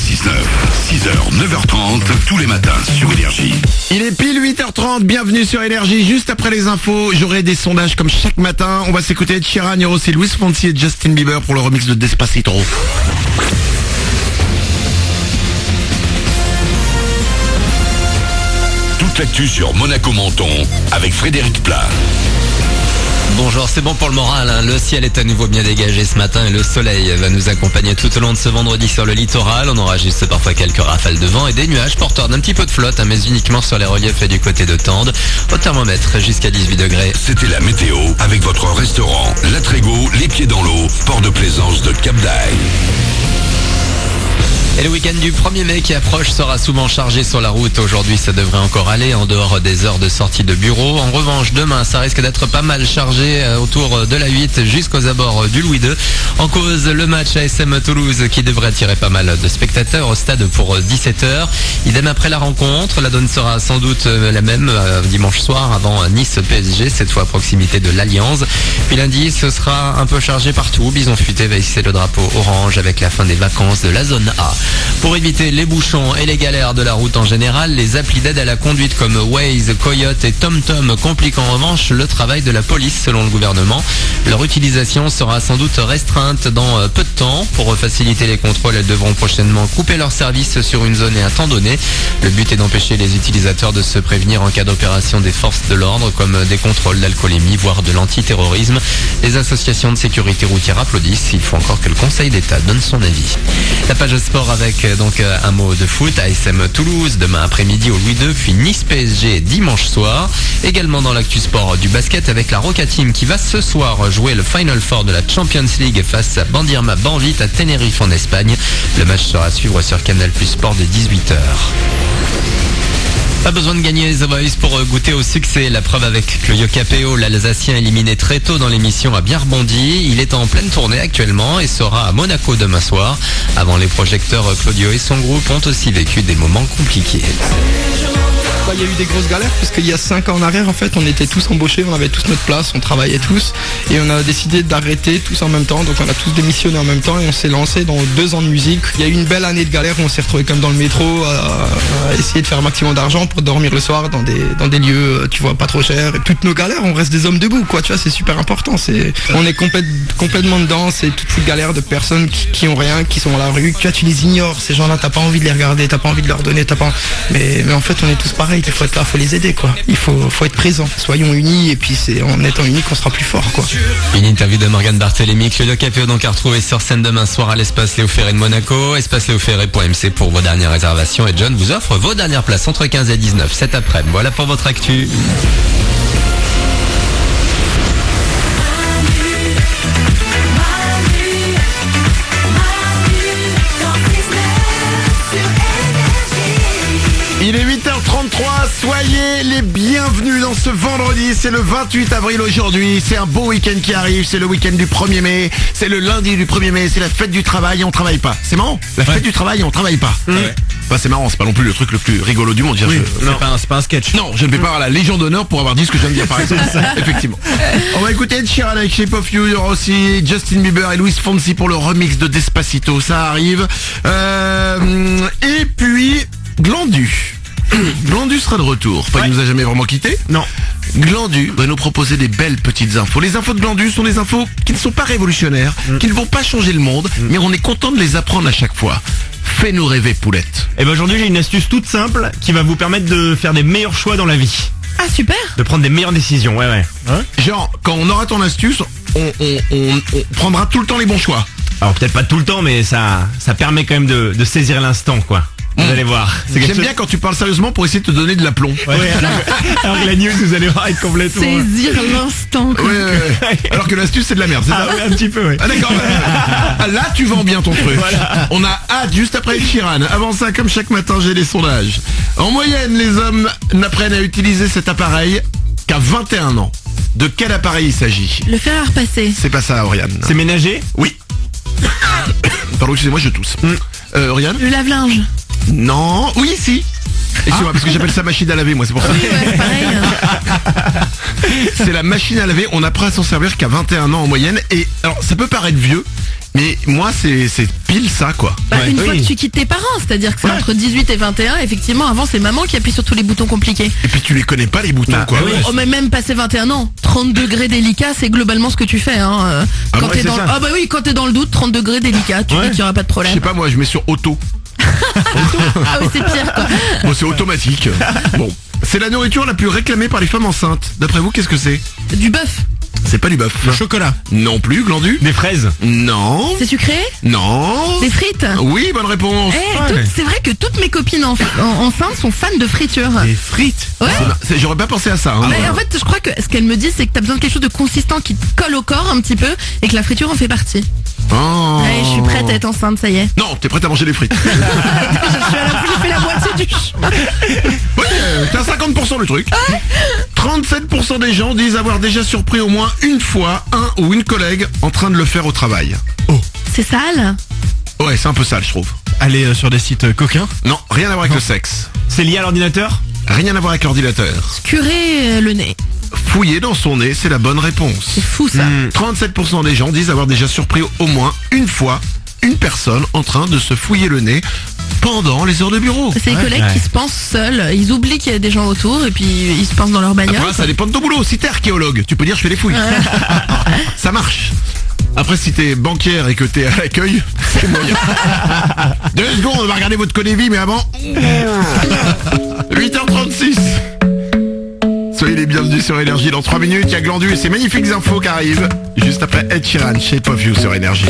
6h, 9h30, tous les matins sur Énergie. Il est pile 8h30, bienvenue sur Énergie. Juste après les infos, j'aurai des sondages comme chaque matin. On va s'écouter Ed Sheeran, il y aura aussi Luis Fonsi et Justin Bieber pour le remix de Despacito. Toute l'actu sur Monaco-Menton avec Frédéric Plat. Bonjour, c'est bon pour le moral, hein. Le ciel est à nouveau bien dégagé ce matin et le soleil va nous accompagner tout au long de ce vendredi sur le littoral. On aura juste parfois quelques rafales de vent et des nuages porteurs d'un petit peu de flotte, hein, mais uniquement sur les reliefs et du côté de Tende. Au thermomètre jusqu'à 18 degrés. C'était la météo avec votre restaurant La Trégo, les pieds dans l'eau, port de plaisance de Cap d'Aille. Et le week-end du 1er mai qui approche sera souvent chargé sur la route. Aujourd'hui, ça devrait encore aller en dehors des heures de sortie de bureau. En revanche, demain, ça risque d'être pas mal chargé autour de la 8 jusqu'aux abords du Louis II. En cause, le match ASM Toulouse qui devrait attirer pas mal de spectateurs au stade pour 17h. Idem après la rencontre, la donne sera sans doute la même dimanche soir avant Nice PSG, cette fois à proximité de l'Alliance. Puis lundi, ce sera un peu chargé partout. Bison Futé va hisser le drapeau orange avec la fin des vacances de la zone A. Pour éviter les bouchons et les galères de la route en général, les applis d'aide à la conduite comme Waze, Coyote et TomTom compliquent en revanche le travail de la police selon le gouvernement. Leur utilisation sera sans doute restreinte dans peu de temps. Pour faciliter les contrôles, elles devront prochainement couper leur service sur une zone et un temps donné. Le but est d'empêcher les utilisateurs de se prévenir en cas d'opération des forces de l'ordre comme des contrôles d'alcoolémie, voire de l'antiterrorisme. Les associations de sécurité routière applaudissent. Il faut encore que le Conseil d'État donne son avis. La page sport avec donc un mot de foot, ASM Toulouse demain après-midi au Louis II, puis Nice PSG dimanche soir. Également dans l'actu sport du basket avec la Roca Team qui va ce soir jouer le Final Four de la Champions League face à Bandirma Banvit à Tenerife en Espagne. Le match sera à suivre sur Canal+ Sport dès 18h. Pas besoin de gagner The Voice pour goûter au succès. La preuve avec Claudio Capéo, l'Alsacien éliminé très tôt dans l'émission, a bien rebondi. Il est en pleine tournée actuellement et sera à Monaco demain soir. Avant les projecteurs, Claudio et son groupe ont aussi vécu des moments compliqués. Il y a eu des grosses galères parce qu'il y a 5 ans en arrière en fait on était tous embauchés, on avait tous notre place, on travaillait tous et on a décidé d'arrêter tous en même temps, donc on a tous démissionné en même temps et on s'est lancé dans 2 ans de musique. Il y a eu une belle année de galère où on s'est retrouvé comme dans le métro à essayer de faire un maximum d'argent pour dormir le soir dans des lieux tu vois pas trop chers. Et toutes nos galères on reste des hommes debout quoi, tu vois, c'est super important, on est complètement dedans, c'est toutes ces galères de personnes qui ont rien, qui sont à la rue, tu les ignores, ces gens là t'as pas envie de les regarder, t'as pas envie de leur donner, mais en fait on est tous pareils. Il faut être là, faut les aider quoi. Il faut être présent. Soyons unis et puis c'est en étant unis qu'on sera plus fort quoi. Une interview de Morgane Barthélémy, Claudio Capéo donc à retrouver sur scène demain soir à l'espace Léo Ferré de Monaco, espaceléoferré.mc pour vos dernières réservations et John vous offre vos dernières places entre 15 et 19 cet après-midi. Voilà pour votre actu. Il est 8h33, soyez les bienvenus dans ce vendredi, c'est le 28 avril aujourd'hui, c'est un beau week-end qui arrive, c'est le week-end du 1er mai, c'est le lundi du 1er mai, c'est la fête du travail et on travaille pas. C'est marrant, la fête du travail et on travaille pas. Bah, c'est marrant, c'est pas non plus le truc le plus rigolo du monde. C'est pas un sketch. Non, je ne vais pas avoir la Légion d'honneur pour avoir dit ce que je viens de dire par exemple. Effectivement. On va écouter Ed Sheeran avec Shape of You, il y aura aussi Justin Bieber et Luis Fonsi pour le remix de Despacito, ça arrive. Et puis Glandu. Glandu sera de retour. Enfin, il nous a jamais vraiment quitté. Non. Glandu va nous proposer des belles petites infos. Les infos de Glandu sont des infos qui ne sont pas révolutionnaires, qui ne vont pas changer le monde, mais on est content de les apprendre à chaque fois. Fais-nous rêver, Poulette. Et ben aujourd'hui j'ai une astuce toute simple qui va vous permettre de faire des meilleurs choix dans la vie. Ah super. De prendre des meilleures décisions, ouais. Genre, quand on aura ton astuce, on prendra tout le temps les bons choix. Alors peut-être pas tout le temps, mais ça permet quand même de saisir l'instant quoi. Vous allez voir. J'aime bien quand tu parles sérieusement pour essayer de te donner de l'aplomb. Ouais, alors que la news, vous allez voir, être complètement... Saisir l'instant quoi. Ouais. Alors que l'astuce c'est de la merde, c'est ça? Ouais, un petit peu, ouais. Ah d'accord. Là tu vends bien ton truc. Voilà. On a hâte juste après Ed Sheeran. Avant ça, comme chaque matin, j'ai les sondages. En moyenne, les hommes n'apprennent à utiliser cet appareil qu'à 21 ans. De quel appareil il s'agit? Le fer à repasser. C'est pas ça, Oriane. C'est ménager? Oui. Pardon, excusez-moi, je tousse. Oriane? Le lave-linge. Non, oui, si. Excusez-moi, parce que j'appelle ça machine à laver, moi, c'est pour ça. Oui, ouais, c'est pareil. C'est la machine à laver, on apprend à s'en servir qu'à 21 ans en moyenne. Et alors, ça peut paraître vieux, Mais moi, c'est pile ça, quoi. Bah, Ouais. une fois Oui. que tu quittes tes parents, c'est-à-dire que c'est Ouais. entre 18 et 21, effectivement, avant c'est maman qui appuie sur tous les boutons compliqués. Et puis tu les connais pas, les boutons, Bah, quoi. oui. Oh, mais même passé 21 ans, 30 degrés délicat, c'est globalement ce que tu fais. Hein. Ah Quand ouais, t'es c'est dans ça. ah bah oui, quand t'es dans le doute, 30 degrés délicat, tu Ouais. dis qu'il y aura pas de Je problème. sais pas, moi, je mets sur auto. Ah oui, c'est pire quoi. Bon, c'est automatique. Bon. C'est la nourriture la plus réclamée par les femmes enceintes. D'après vous, qu'est-ce que c'est? Du bœuf, C'est pas du bœuf. Le chocolat. Non plus, Glandu? Des fraises. Non. c'est sucré, Non. des frites. Oui, bonne réponse. C'est vrai que toutes mes copines enceintes sont fans de friture. Des frites. Ouais. J'aurais pas pensé à ça. Hein. Mais en fait, je crois que ce qu'elle me dit, c'est que t'as besoin de quelque chose de consistant qui te colle au corps un petit peu et que la friture en fait partie. Oh. Ouais, je suis prête à être enceinte, ça y est. Non, t'es prête à manger des frites. J'ai fait la moitié du chemin. Oui, t'as 50% du truc. 37% des gens disent avoir déjà surpris au moins une fois un ou une collègue en train de le faire au travail. C'est sale. Ouais, c'est un peu sale, je trouve. Aller sur des sites coquins. Non, rien à voir avec le sexe. C'est lié à l'ordinateur. Rien à voir avec l'ordinateur. Curer le nez. Fouiller dans son nez, c'est la bonne réponse. C'est fou ça. 37% des gens disent avoir déjà surpris au moins une fois une personne en train de se fouiller le nez pendant les heures de bureau. C'est les collègues Ouais. qui se pensent seuls. Ils oublient qu'il y a des gens autour et puis ils se pensent dans leur bagnole. Après, ça dépend de ton boulot. Si t'es archéologue, tu peux dire je fais les fouilles. Ça marche. Après, si t'es banquière et que t'es à l'accueil, c'est moyen. 2 secondes, on va regarder votre Conévie, mais avant... 8h36. Soyez les bienvenus sur Énergie. Dans 3 minutes, il y a Glandu et ses magnifiques infos qui arrivent. Juste après Ed Sheeran, Shape of You sur Énergie.